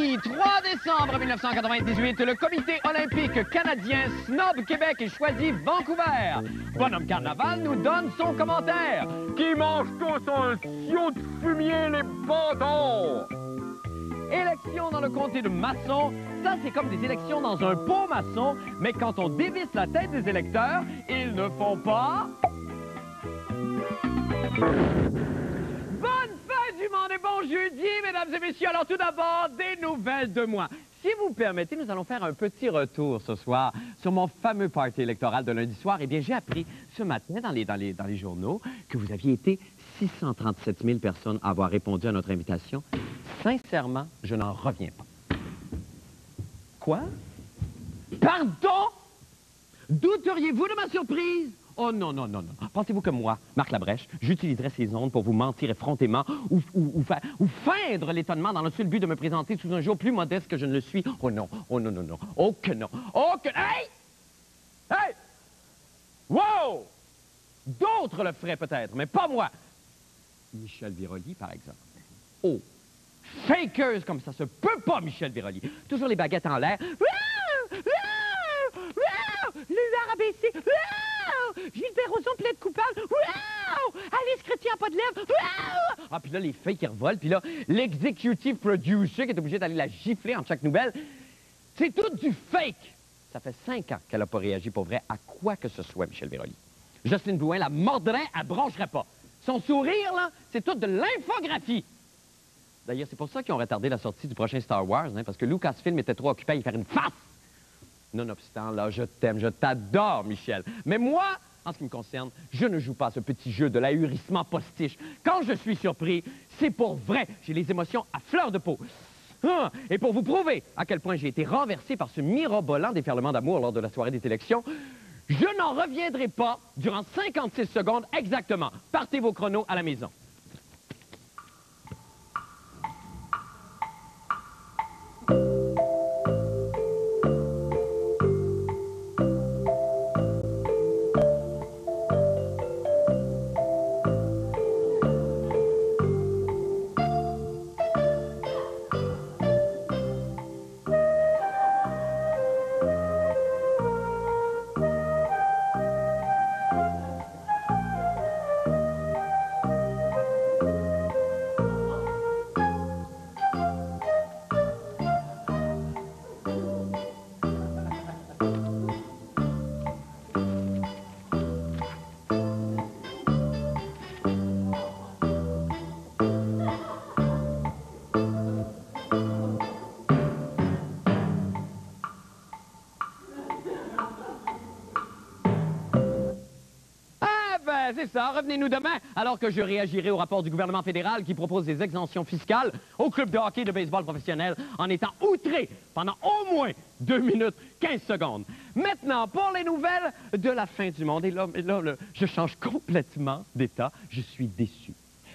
Mardi 3 décembre 1998, le comité olympique canadien snob Québec et choisit Vancouver. Bonhomme Carnaval nous donne son commentaire. Qui mange tous un siot de fumier, les bâtards? Élections dans le comté de Masson, ça c'est comme des élections dans un pot maçon, mais quand on dévisse la tête des électeurs, ils ne font pas... Bonne fin du monde et bon jeudi, mesdames et messieurs. Alors tout d'abord, des nouvelles de moi. Si vous permettez, nous allons faire un petit retour ce soir sur mon fameux party électoral de lundi soir. Eh bien, j'ai appris ce matin dans les journaux que vous aviez été 637 000 personnes à avoir répondu à notre invitation. Sincèrement, je n'en reviens pas. Quoi? Pardon? Douteriez-vous de ma surprise? Oh non, non, non, non. Pensez-vous que moi, Marc Labrèche, j'utiliserais ces ondes pour vous mentir effrontément ou feindre l'étonnement dans le seul but de me présenter sous un jour plus modeste que je ne le suis? Oh non, oh non, non, non. Oh que non, oh que... Hey! Hey! Wow! D'autres le feraient peut-être, mais pas moi. Michel Viroli, par exemple. Oh! Fakeuse comme ça se peut pas, Michel Viroli. Toujours les baguettes en l'air. L'URABC. Gilbert Rozon plaide coupable. Alice Chrétien pas de lèvres. Ah, puis là, les fakes qui revolent. Puis là, l'executive producer qui est obligé d'aller la gifler en chaque nouvelle. C'est tout du fake. Ça fait 5 ans qu'elle n'a pas réagi pour vrai à quoi que ce soit, Michel Viroli. Jocelyne Blouin la mordrait, elle broncherait pas. Son sourire, là, c'est tout de l'infographie. D'ailleurs, c'est pour ça qu'ils ont retardé la sortie du prochain Star Wars, hein, parce que Lucasfilm était trop occupé à y faire une face. Nonobstant, là, je t'aime, je t'adore, Michel. Mais moi, en ce qui me concerne, je ne joue pas à ce petit jeu de l'ahurissement postiche. Quand je suis surpris, c'est pour vrai. J'ai les émotions à fleur de peau. Et pour vous prouver à quel point j'ai été renversé par ce mirobolant déferlement d'amour lors de la soirée des élections, je n'en reviendrai pas durant 56 secondes exactement. Partez vos chronos à la maison. C'est ça, revenez-nous demain, alors que je réagirai au rapport du gouvernement fédéral qui propose des exemptions fiscales au club de hockey de baseball professionnel en étant outré pendant au moins 2 minutes 15 secondes. Maintenant, pour les nouvelles de la fin du monde, et là, je change complètement d'état, je suis déçu.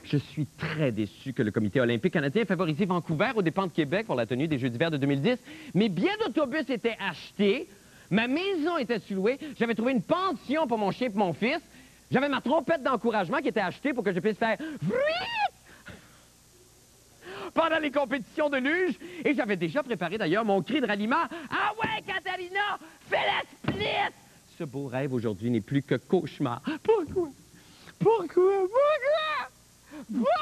Je suis très déçu que le comité olympique canadien ait favorisé Vancouver aux dépens de Québec pour la tenue des Jeux d'hiver de 2010. Mes billets d'autobus étaient achetés, ma maison était sous-louée, j'avais trouvé une pension pour mon chien et pour mon fils. J'avais ma trompette d'encouragement qui était achetée pour que je puisse faire « Vruit » pendant les compétitions de luge. Et j'avais déjà préparé d'ailleurs mon cri de ralliement « Ah ouais, Catalina, fais la split !» Ce beau rêve aujourd'hui n'est plus que cauchemar. Pourquoi? Pourquoi? Pourquoi?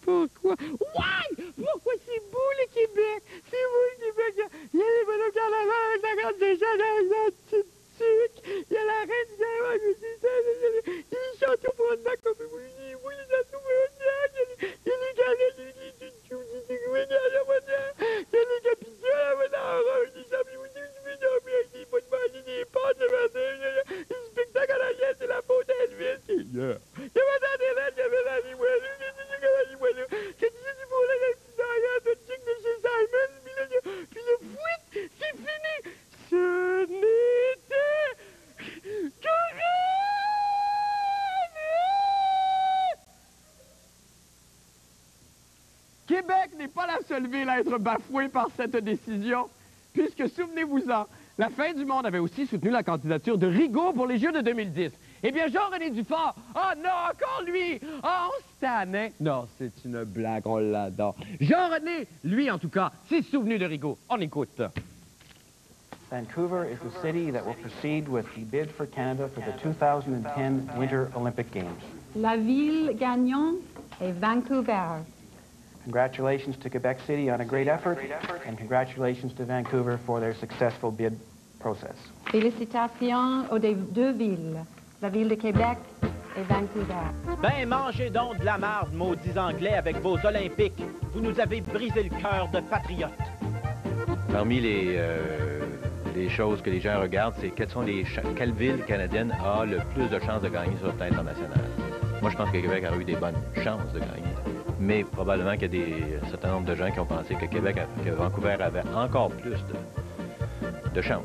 Pourquoi? Ouais! Pourquoi c'est beau le Québec? C'est beau le Québec. Il y a les bonhommes carnaval avec la grande des gens dans la petite sucre. Il y a la reine du diamant, il y a les châteaux Frontenac comme vous, il y a les châteaux Frontenac, il y a les galeries, il y a les capitales, les pâtes, les spectacles à la gueule, c'est la faute à Elvis. Il y avait dans des lettres, il y avait dans les voiles, que tu dis pour la derrière de chic de chez Simon, puis le fouit, c'est fini. Ce n'était que Québec n'est pas la seule ville à être bafouée par cette décision, puisque, souvenez-vous-en, La fin du monde avait aussi soutenu la candidature de Rigaud pour les Jeux de 2010. Eh bien, Jean-René Dufort, non, encore lui! On se tannait. Non, c'est une blague, on l'adore. Jean-René, lui, en tout cas, s'est souvenu de Rigaud. On écoute. Vancouver is the city that will proceed with the bid for Canada for the 2010 Winter Olympic Games. La ville gagnante est Vancouver. Congratulations to Quebec City on a great effort, and congratulations to Vancouver for their successful bid process. Félicitations aux deux villes, la ville de Québec et Vancouver. Ben, mangez donc de la marde, maudits Anglais, avec vos Olympiques. Vous nous avez brisé le cœur de patriotes. Parmi les choses que les gens regardent, c'est quelle ville canadienne a le plus de chances de gagner sur le plan international. Moi, je pense que Québec a eu des bonnes chances de gagner. Mais probablement qu'il y a un certain nombre de gens qui ont pensé que Vancouver avait encore plus de chances.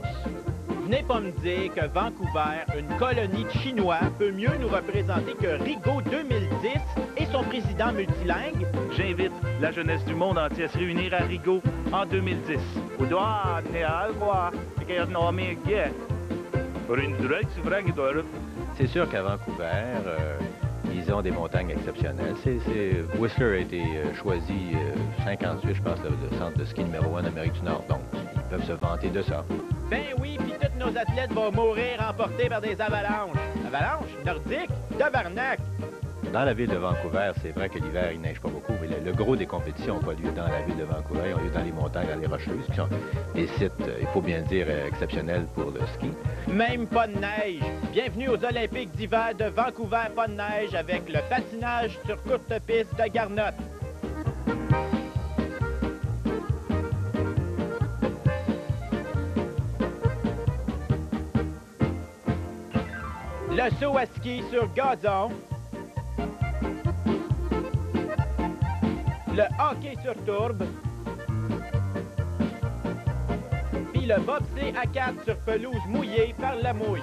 Venez pas me dire que Vancouver, une colonie de Chinois, peut mieux nous représenter que Rigaud 2010 et son président multilingue. J'invite la jeunesse du monde entier à se réunir à Rigaud en 2010. C'est sûr qu'à Vancouver, ils ont des montagnes exceptionnelles. Whistler a été choisi 58, je pense, le centre de ski numéro 1 d'Amérique du Nord. Donc, ils peuvent se vanter de ça. Ben oui, puis tous nos athlètes vont mourir emportés par des avalanches. Avalanches? Nordiques? Tabarnak! Dans la ville de Vancouver, c'est vrai que l'hiver, il neige pas beaucoup, mais le gros des compétitions n'ont pas lieu dans la ville de Vancouver, ils ont lieu dans les montagnes, dans les Rocheuses, qui sont des sites, il faut bien le dire, exceptionnels pour le ski. Même pas de neige. Bienvenue aux Olympiques d'hiver de Vancouver, pas de neige, avec le patinage sur courte piste de Garnotte. Le saut à ski sur gazon. Le hockey sur tourbe. Puis le bobsleigh à 4 sur pelouse mouillée par la mouille.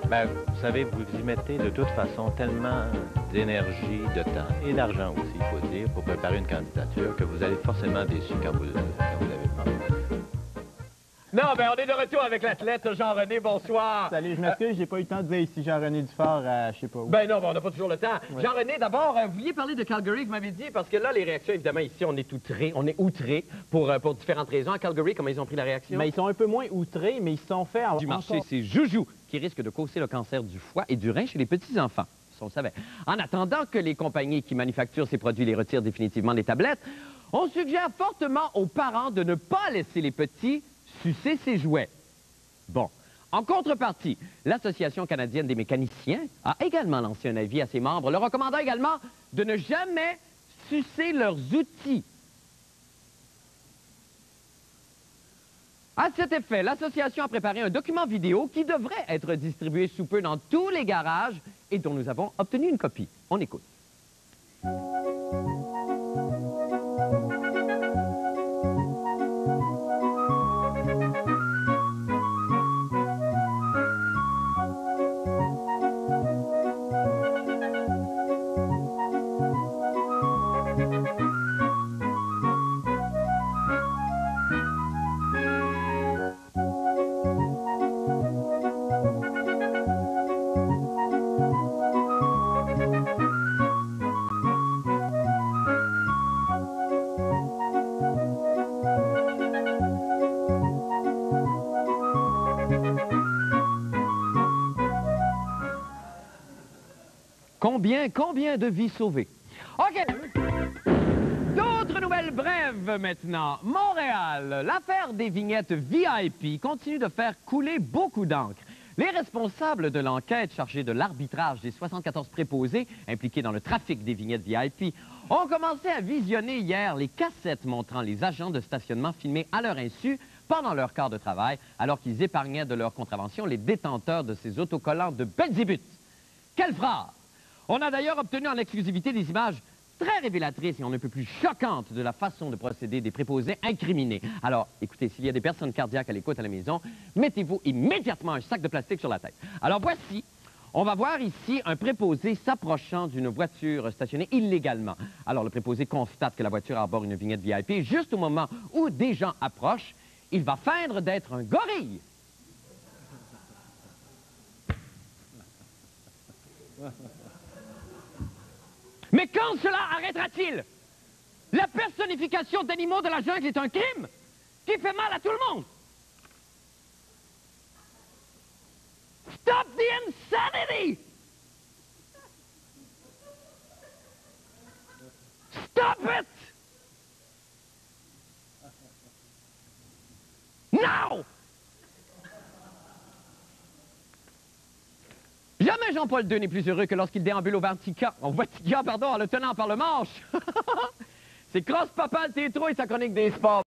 Ben, vous savez, vous y mettez de toute façon tellement d'énergie, de temps et d'argent aussi, il faut dire, pour préparer une candidature que vous allez forcément déçu quand vous l'avez fait. Non, ben on est de retour avec l'athlète Jean-René, bonsoir. Salut, je m'excuse, j'ai pas eu le temps de dire ici Jean-René Dufort, je sais pas où. Ben non, ben on n'a pas toujours le temps. Oui. Jean-René, d'abord, vous vouliez parler de Calgary, vous m'avez dit, parce que là, les réactions, évidemment, ici, on est outrés pour différentes raisons. À Calgary, comment ils ont pris la réaction? Mais ils sont un peu moins outrés, mais ils se sont fait... Du marché, c'est Joujou qui risque de causer le cancer du foie et du rein chez les petits-enfants. Ça, on le savait. En attendant que les compagnies qui manufacturent ces produits les retirent définitivement des tablettes, on suggère fortement aux parents de ne pas laisser les petits sucer ces jouets. Bon. En contrepartie, l'Association canadienne des mécaniciens a également lancé un avis à ses membres, leur recommandant également de ne jamais sucer leurs outils. À cet effet, l'association a préparé un document vidéo qui devrait être distribué sous peu dans tous les garages et dont nous avons obtenu une copie. On écoute. Combien de vies sauvées? OK. D'autres nouvelles brèves maintenant. Montréal, l'affaire des vignettes VIP continue de faire couler beaucoup d'encre. Les responsables de l'enquête chargée de l'arbitrage des 74 préposés impliqués dans le trafic des vignettes VIP ont commencé à visionner hier les cassettes montrant les agents de stationnement filmés à leur insu pendant leur quart de travail, alors qu'ils épargnaient de leur contravention les détenteurs de ces autocollants de Belzébuth. Quelle phrase! On a d'ailleurs obtenu en exclusivité des images très révélatrices et on ne peut plus choquantes de la façon de procéder des préposés incriminés. Alors, écoutez, s'il y a des personnes cardiaques à l'écoute à la maison, mettez-vous immédiatement un sac de plastique sur la tête. Alors voici, on va voir ici un préposé s'approchant d'une voiture stationnée illégalement. Alors, le préposé constate que la voiture arbore une vignette VIP. Juste au moment où des gens approchent, il va feindre d'être un gorille. Mais quand cela arrêtera-t-il? La personnification d'animaux de la jungle est un crime qui fait mal à tout le monde. Stop the insanity! Stop it! Now! Jamais Jean-Paul II n'est plus heureux que lorsqu'il déambule au Vatican, en le tenant par le manche. C'est crosse papal tétro et sa chronique des sports.